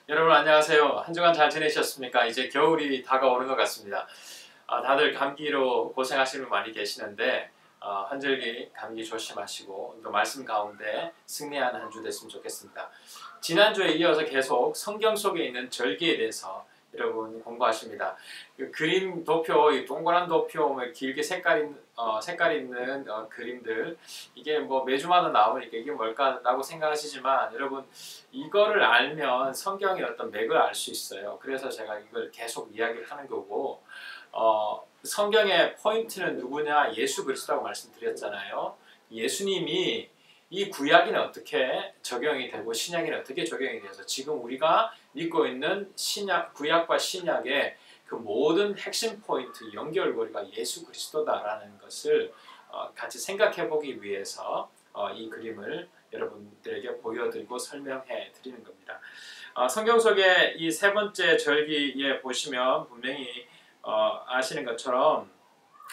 여러분 안녕하세요. 한 주간 잘 지내셨습니까? 이제 겨울이 다가오는 것 같습니다. 다들 감기로 고생하시는 분 많이 계시는데 환절기 감기 조심하시고 또 말씀 가운데 승리하는 한 주 됐으면 좋겠습니다. 지난주에 이어서 계속 성경 속에 있는 절기에 대해서 여러분 공부하십니다. 그 그림 도표, 이 동그란 도표, 길게 색깔 있는 그림들 이게 뭐 매주마다 나오니까 이게 뭘까라고 생각하시지만 여러분 이거를 알면 성경의 어떤 맥을 알 수 있어요. 그래서 제가 이걸 계속 이야기를 하는 거고 성경의 포인트는 누구냐? 예수 그리스도라고 말씀드렸잖아요. 예수님이 이 구약에는 어떻게 적용이 되고 신약에는 어떻게 적용이 돼서 지금 우리가 믿고 있는 구약과 신약의 그 모든 핵심 포인트, 연결고리가 예수 그리스도다라는 것을 같이 생각해 보기 위해서 이 그림을 여러분들에게 보여드리고 설명해 드리는 겁니다. 성경 속에 이 세 번째 절기에 보시면 분명히 아시는 것처럼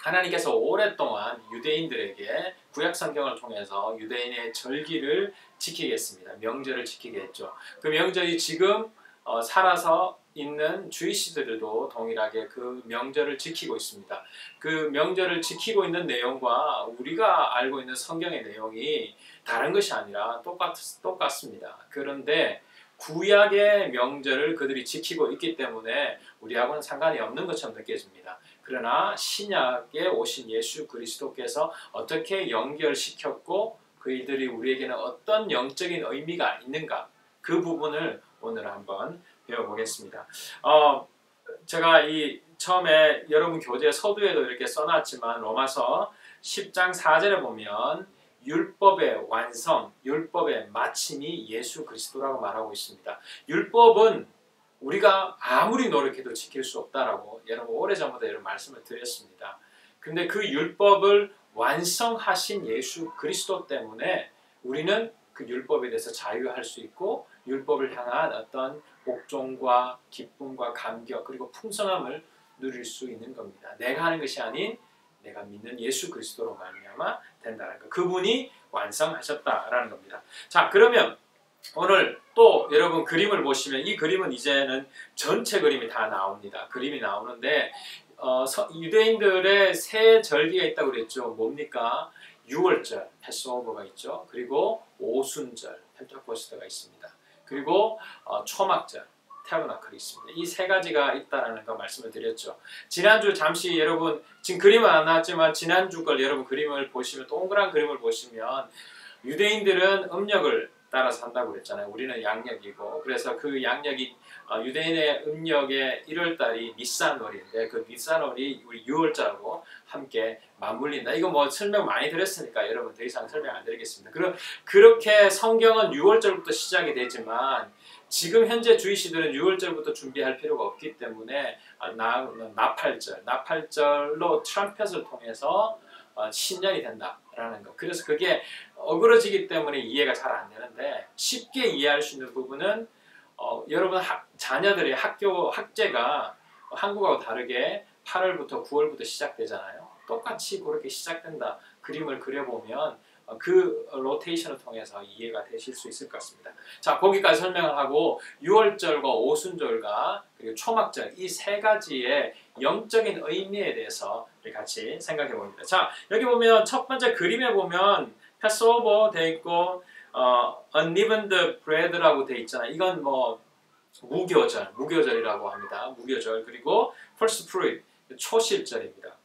하나님께서 오랫동안 유대인들에게 구약 성경을 통해서 유대인의 절기를 지키겠습니다. 명절을 지키게 했죠. 그 명절이 지금 살아서 있는 주이시들도 동일하게 그 명절을 지키고 있습니다. 그 명절을 지키고 있는 내용과 우리가 알고 있는 성경의 내용이 다른 것이 아니라 똑같습니다. 그런데 구약의 명절을 그들이 지키고 있기 때문에 우리하고는 상관이 없는 것처럼 느껴집니다. 그러나 신약에 오신 예수 그리스도께서 어떻게 연결시켰고 그들이 우리에게는 어떤 영적인 의미가 있는가 그 부분을 오늘 한번 배워보겠습니다. 제가 처음에 여러분 교재 서두에도 이렇게 써놨지만 로마서 10장 4절에 보면 율법의 완성, 율법의 마침이 예수 그리스도라고 말하고 있습니다. 율법은 우리가 아무리 노력해도 지킬 수 없다라고 여러분 오래전부터 여러분 말씀을 드렸습니다. 근데 그 율법을 완성하신 예수 그리스도 때문에 우리는 그 율법에 대해서 자유할 수 있고 율법을 향한 어떤 복종과 기쁨과 감격 그리고 풍성함을 누릴 수 있는 겁니다. 내가 하는 것이 아닌 내가 믿는 예수 그리스도로 말미암아 된다는 것. 그분이 완성하셨다라는 겁니다. 자, 그러면 오늘 또 여러분 그림을 보시면 이 그림은 이제는 전체 그림이 다 나옵니다. 그림이 나오는데 유대인들의 세 절기가 있다고 그랬죠. 뭡니까? 6월절, 패스오버가 있죠. 그리고 오순절, 펜테코스트가 있습니다. 그리고 초막절, 타버나클이 있습니다. 이 세 가지가 있다라는 거 말씀을 드렸죠. 지난주 잠시 여러분 지금 그림은 안 나왔지만 지난주 걸 여러분 그림을 보시면 동그란 그림을 보시면 유대인들은 음력을 따라서 한다고 그랬잖아요. 우리는 양력이고 그래서 그 양력이 유대인의 음력의 1월달이 니산월인데 그 니산월이 우리 6월절하고 함께 맞물린다. 이거 뭐 설명 많이 드렸으니까 여러분 더 이상 설명 안 드리겠습니다. 그렇게 성경은 6월절부터 시작이 되지만 지금 현재 주이시들은 6월절부터 준비할 필요가 없기 때문에 나팔절로 트럼펫을 통해서 신년이 된다라는 거. 그래서 그게 어그러지기 때문에 이해가 잘 안 되는데 쉽게 이해할 수 있는 부분은 여러분 자녀들의 학제가 한국하고 다르게 8월부터 9월부터 시작되잖아요. 똑같이 그렇게 시작된다. 그림을 그려보면 그 로테이션을 통해서 이해가 되실 수 있을 것 같습니다. 자, 거기까지 설명을 하고 6월절과 오순절과 그리고 초막절 이 세 가지의 영적인 의미에 대해서 같이 생각해 봅니다. 자, 여기 보면 첫 번째 그림에 보면 패스오버 돼 있고 unleavened bread라고 돼 있잖아요. 이건 뭐 무교절이라고 합니다. 무교절 그리고 first fruit 초실절입니다.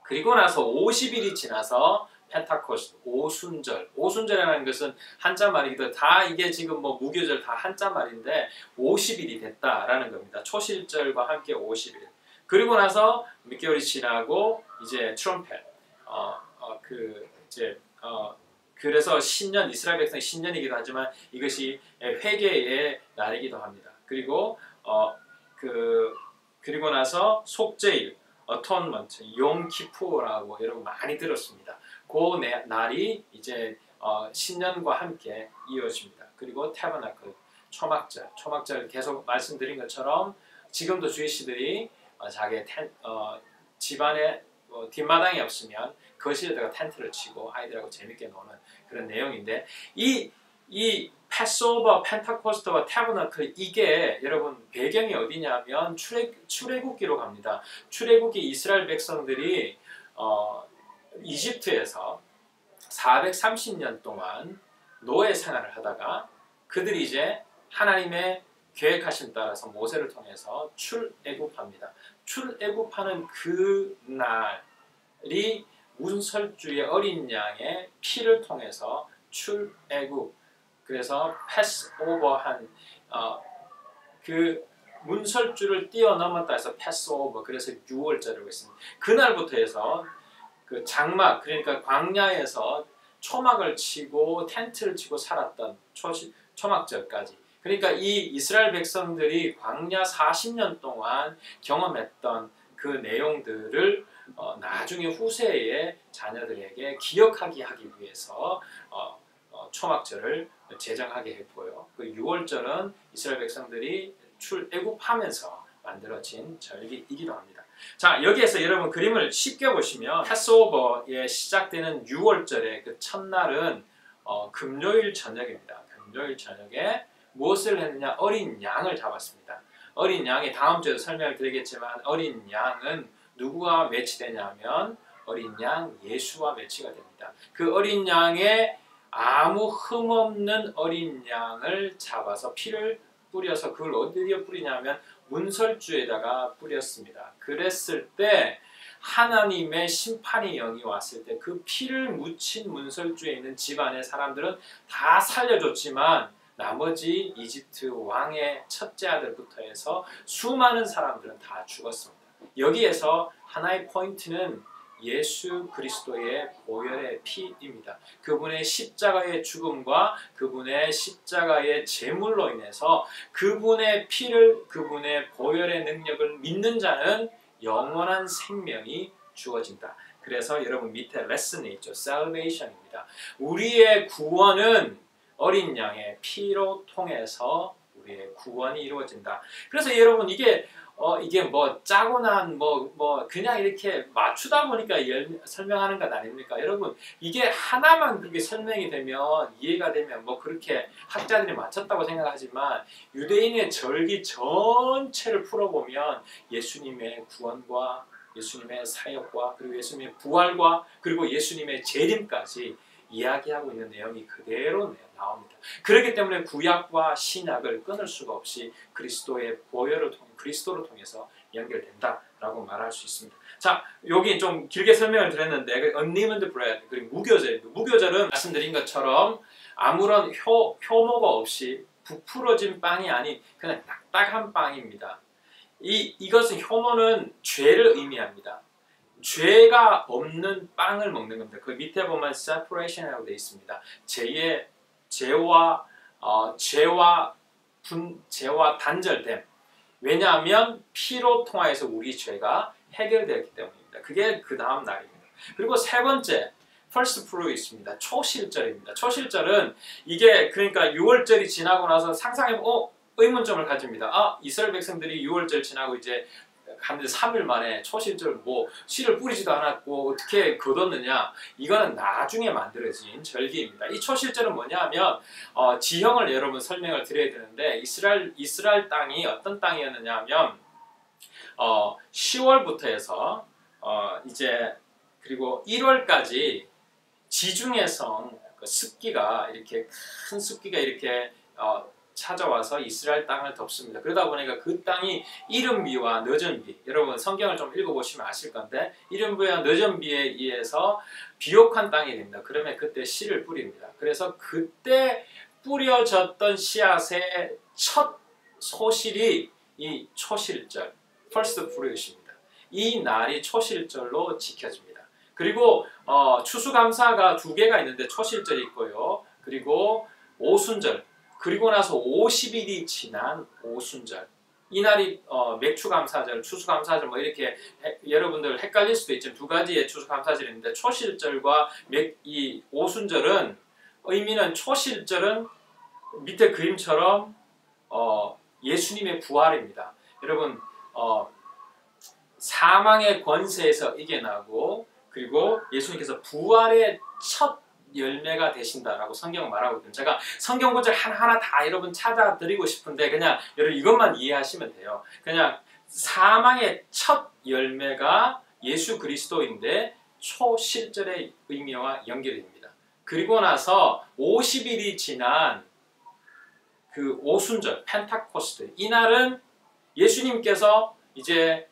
그리고 나서 50일이 지나서 펜타코스트 오순절이라는 것은 한자 말이기도 다 이게 지금 뭐 무교절 다 한자 말인데 50일이 됐다라는 겁니다. 초실절과 함께 50일. 그리고 나서 몇 개월이 지나고 이제 트럼펫 그래서 신년 이스라엘 백성의 신년이기도 하지만 이것이 회개의 날이기도 합니다. 그리고 그리고 나서 속죄일 어톤먼트 욤키푸라고 여러분 많이 들었습니다. 그 날이 이제 신년과 함께 이어집니다. 그리고 타버나클 초막절 계속 말씀드린 것처럼 지금도 주이시들이 자기 집안에 뒷마당이 없으면 거실에다가 텐트를 치고 아이들하고 재밌게 노는 그런 내용인데 이 이 패스오버, 펜타코스트와 타버나클 이게 여러분 배경이 어디냐면 출애굽기로 갑니다. 출애굽기 이스라엘 백성들이 이집트에서 430년 동안 노예 생활을 하다가 그들이 이제 하나님의 계획하심 따라서 모세를 통해서 출애굽합니다. 출애굽하는 그 날이 문설주의 어린 양의 피를 통해서 출애굽, 그래서 패스오버한 그 문설주를 뛰어넘었다 해서 패스오버, 그래서 6월절이라고 했습니다. 그날부터 해서 그 장막, 그러니까 광야에서 초막을 치고 텐트를 치고 살았던 초막절까지, 그러니까 이 이스라엘 백성들이 광야 40년 동안 경험했던 그 내용들을 나중에 후세의 자녀들에게 기억하게 하기 위해서 초막절을 제정하게 했고요. 그 6월절은 이스라엘 백성들이 출애굽하면서 만들어진 절기이기도 합니다. 자, 여기에서 여러분 그림을 쉽게 보시면 패스오버에 시작되는 6월절의 그 첫날은 금요일 저녁입니다. 금요일 저녁에 무엇을 했느냐? 어린 양을 잡았습니다. 어린 양이 다음 주에도 설명을 드리겠지만 어린 양은 누구와 매치되냐면 어린 양 예수와 매치가 됩니다. 그 어린 양의 아무 흠없는 어린 양을 잡아서 피를 뿌려서 그걸 어디에 뿌리냐면 문설주에다가 뿌렸습니다. 그랬을 때 하나님의 심판의 영이 왔을 때 그 피를 묻힌 문설주에 있는 집안의 사람들은 다 살려줬지만 나머지 이집트 왕의 첫째 아들부터 해서 수많은 사람들은 다 죽었습니다. 여기에서 하나의 포인트는 예수 그리스도의 보혈의 피입니다. 그분의 십자가의 죽음과 그분의 십자가의 제물로 인해서 그분의 피를, 그분의 보혈의 능력을 믿는 자는 영원한 생명이 주어진다. 그래서 여러분 밑에 레슨이 있죠. Salvation입니다. 우리의 구원은 어린 양의 피로 통해서 우리의 구원이 이루어진다. 그래서 여러분 이게 뭐 짜고 난 뭐 그냥 이렇게 맞추다 보니까 설명하는 것 아닙니까? 여러분 이게 하나만 그렇게 설명이 되면 이해가 되면 뭐 그렇게 학자들이 맞췄다고 생각하지만 유대인의 절기 전체를 풀어보면 예수님의 구원과 예수님의 사역과 그리고 예수님의 부활과 그리고 예수님의 재림까지 이야기하고 있는 내용이 그대로 나옵니다. 그렇기 때문에 구약과 신약을 끊을 수가 없이 그리스도의 보혈을 통해 그리스도를 통해서 연결된다라고 말할 수 있습니다. 자, 여기 좀 길게 설명을 드렸는데 unleavened bread 그리고 무교절입니다. 무교절은 말씀드린 것처럼 아무런 효모가 없이 부풀어진 빵이 아닌 그냥 딱딱한 빵입니다. 이것은 효모는 죄를 의미합니다. 죄가 없는 빵을 먹는 겁니다. 그 밑에 보면 separation이라고 되어 있습니다. 죄와 단절됨. 왜냐하면 피로 통하여서 우리 죄가 해결되었기 때문입니다. 그게 그 다음 날입니다. 그리고 세 번째 first fruit입니다. 초실절입니다. 초실절은 이게 그러니까 6월절이 지나고 나서 상상해보면 의문점을 가집니다. 이스라엘 백성들이 6월절 지나고 이제 한 3일 만에 초실절 씨를 뿌리지도 않았고 어떻게 거뒀느냐? 이거는 나중에 만들어진 절기입니다. 이 초실절은 뭐냐 하면 지형을 여러분 설명을 드려야 되는데 이스라엘 땅이 어떤 땅이었느냐 하면 10월부터 해서 이제 그리고 1월까지 지중해 성 습기가 이렇게 큰 습기가 이렇게 찾아와서 이스라엘 땅을 덮습니다. 그러다 보니까 그 땅이 이른비와 늦은비, 여러분 성경을 좀 읽어보시면 아실 건데 이른비와 늦은비에 의해서 비옥한 땅이 됩니다. 그러면 그때 씨를 뿌립니다. 그래서 그때 뿌려졌던 씨앗의 첫 소실이 이 초실절, first fruit입니다. 이 날이 초실절로 지켜집니다. 그리고 추수감사가 두 개가 있는데 초실절이 있고요. 그리고 오순절, 그리고 나서 50일이 지난 오순절, 이날이 맥추감사절, 추수감사절 뭐 이렇게 여러분들 헷갈릴 수도 있지만 두 가지의 추수감사절이 있는데 초실절과 이 오순절은 의미는 초실절은 밑에 그림처럼 예수님의 부활입니다. 여러분 사망의 권세에서 이겨나고 그리고 예수님께서 부활의 첫 열매가 되신다라고 성경은 말하고 있거든요. 제가 성경 구절 하나하나 다 여러분 찾아드리고 싶은데 그냥 여러분 이것만 이해하시면 돼요. 그냥 사망의 첫 열매가 예수 그리스도인데 초실절의 의미와 연결이 됩니다. 그리고 나서 50일이 지난 그 오순절 펜타코스트, 이날은 예수님께서 이제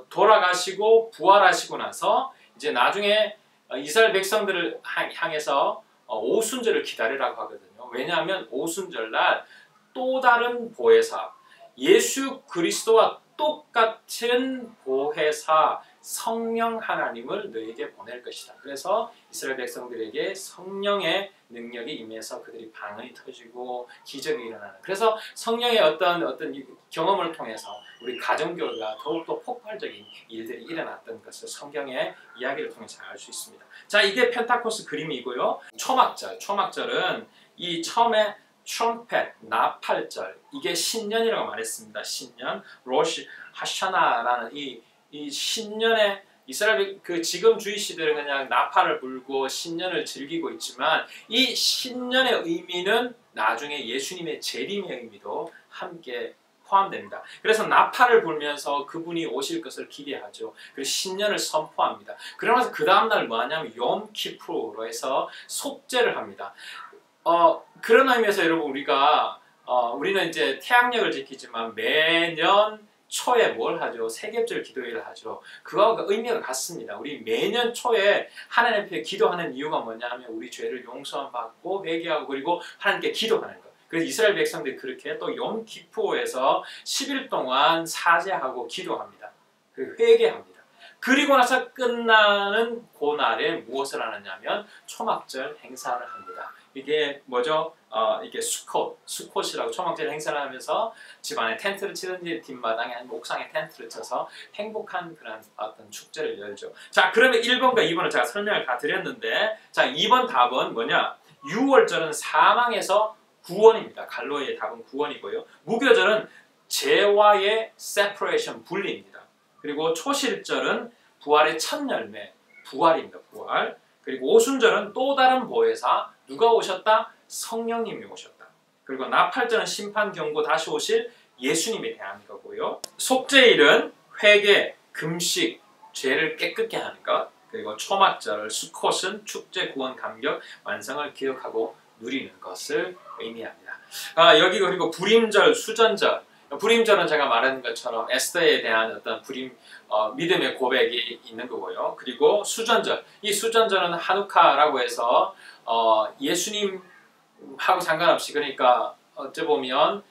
돌아가시고 부활하시고 나서 이제 나중에 이스라엘 백성들을 향해서 오순절을 기다리라고 하거든요. 왜냐하면 오순절날 또 다른 보혜사, 예수 그리스도와 똑같은 보혜사 성령 하나님을 너에게 보낼 것이다. 그래서 이스라엘 백성들에게 성령의 능력이 임해서 그들이 방언이 터지고 기적이 일어나는. 그래서 성령의 어떤 경험을 통해서 우리 가정교회가 더욱더 폭발적인 일들이 일어났던 것을 성경의 이야기를 통해서 알 수 있습니다. 자, 이게 펜타코스 그림이고요. 초막절은 이 처음에 트럼펫, 나팔절, 이게 신년이라고 말했습니다. 신년, 로시 하샤나라는 이 신년에 이스라엘 지금 주의 시대는 그냥 나팔을 불고 신년을 즐기고 있지만 이 신년의 의미는 나중에 예수님의 재림의 의미도 함께 포함됩니다. 그래서 나팔을 불면서 그분이 오실 것을 기대하죠. 그리고 신년을 선포합니다. 그러면서 그 다음날 뭐 하냐면 욤키프로 해서 속죄를 합니다. 그런 의미에서 여러분 우리는 이제 태양력을 지키지만 매년 초에 뭘 하죠? 세겹절 기도회를 하죠. 그거하고 의미가 같습니다. 우리 매년 초에 하나님 앞에 기도하는 이유가 뭐냐 하면 우리 죄를 용서함 받고 회개하고 그리고 하나님께 기도하는 것. 그래서 이스라엘 백성들이 그렇게 또 욤키프로에서 10일 동안 사죄하고 기도합니다. 회개합니다. 그리고 나서 끝나는 그날에 무엇을 하느냐면 초막절 행사를 합니다. 이게 뭐죠? 이게 수콧이라고 초막절 행사를 하면서 집 안에 텐트를 치든지 뒷마당에 아니면 옥상에 텐트를 쳐서 행복한 그런 어떤 축제를 열죠. 자, 그러면 1번과 2번을 제가 설명을 다 드렸는데, 자, 2번 답은 뭐냐? 유월절은 사망에서 구원입니다. 갈로의 답은 구원이고요. 무교절은 죄와의 separation, 분리입니다. 그리고 초실절은 부활의 첫 열매, 부활입니다. 부활. 그리고 오순절은 또 다른 보혜사, 누가 오셨다? 성령님이 오셨다. 그리고 나팔절은 심판 경고 다시 오실 예수님에 대한 거고요. 속죄일은 회개, 금식, 죄를 깨끗게 하는 것. 그리고 초막절, 수콧은 축제, 구원, 감격, 완성을 기억하고 누리는 것을 의미합니다. 여기 그리고 불임절, 수전절. 불임절은 제가 말한 것처럼 에스더에 대한 어떤 믿음의 고백이 있는 거고요. 그리고 수전절, 이 수전절은 하누카라고 해서 예수님하고 상관없이, 그러니까 어찌 보면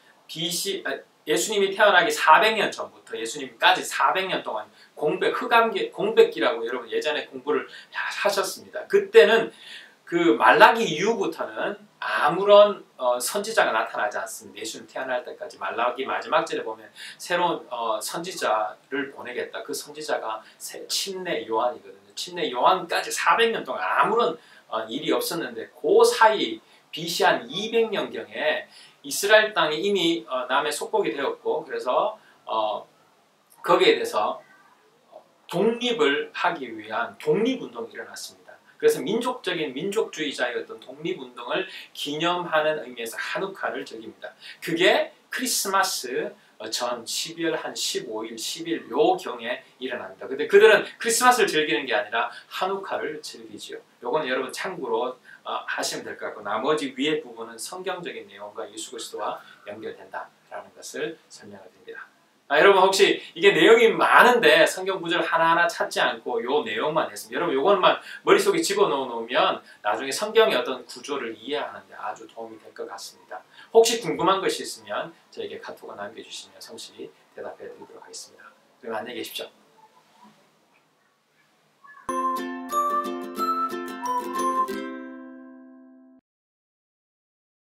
예수님이 태어나기 400년 전부터 예수님까지 400년 동안 공백기라고 여러분 예전에 공부를 하셨습니다. 그때는 그 말라기 이후부터는 아무런 선지자가 나타나지 않습니다. 예수님 태어날 때까지. 말라기 마지막 절에 보면 새로운 선지자를 보내겠다. 그 선지자가 침례 요한이거든요. 침례 요한까지 400년 동안 아무런 일이 없었는데 그 사이 BC 한 200년경에 이스라엘 땅이 이미 남의 속국이 되었고, 그래서 거기에 대해서 독립을 하기 위한 독립운동이 일어났습니다. 그래서 민족주의자의 어떤 독립운동을 기념하는 의미에서 하누카를 즐깁니다. 그게 크리스마스 전 12월 한 15일, 10일 요 경에 일어납니다. 근데 그들은 크리스마스를 즐기는 게 아니라 하누카를 즐기지요. 요거는 여러분 참고로 하시면 될 것 같고, 나머지 위에 부분은 성경적인 내용과 예수 그리스도와 연결된다라는 것을 설명을 드립니다. 여러분 혹시 이게 내용이 많은데 성경 구절 하나하나 찾지 않고 요 내용만 했습니다. 여러분 요것만 머릿속에 집어넣으면 나중에 성경의 어떤 구조를 이해하는 데 아주 도움이 될 것 같습니다. 혹시 궁금한 것이 있으면 저에게 카톡을 남겨주시면 성실히 대답해 드리도록 하겠습니다. 그럼 안녕히 계십시오.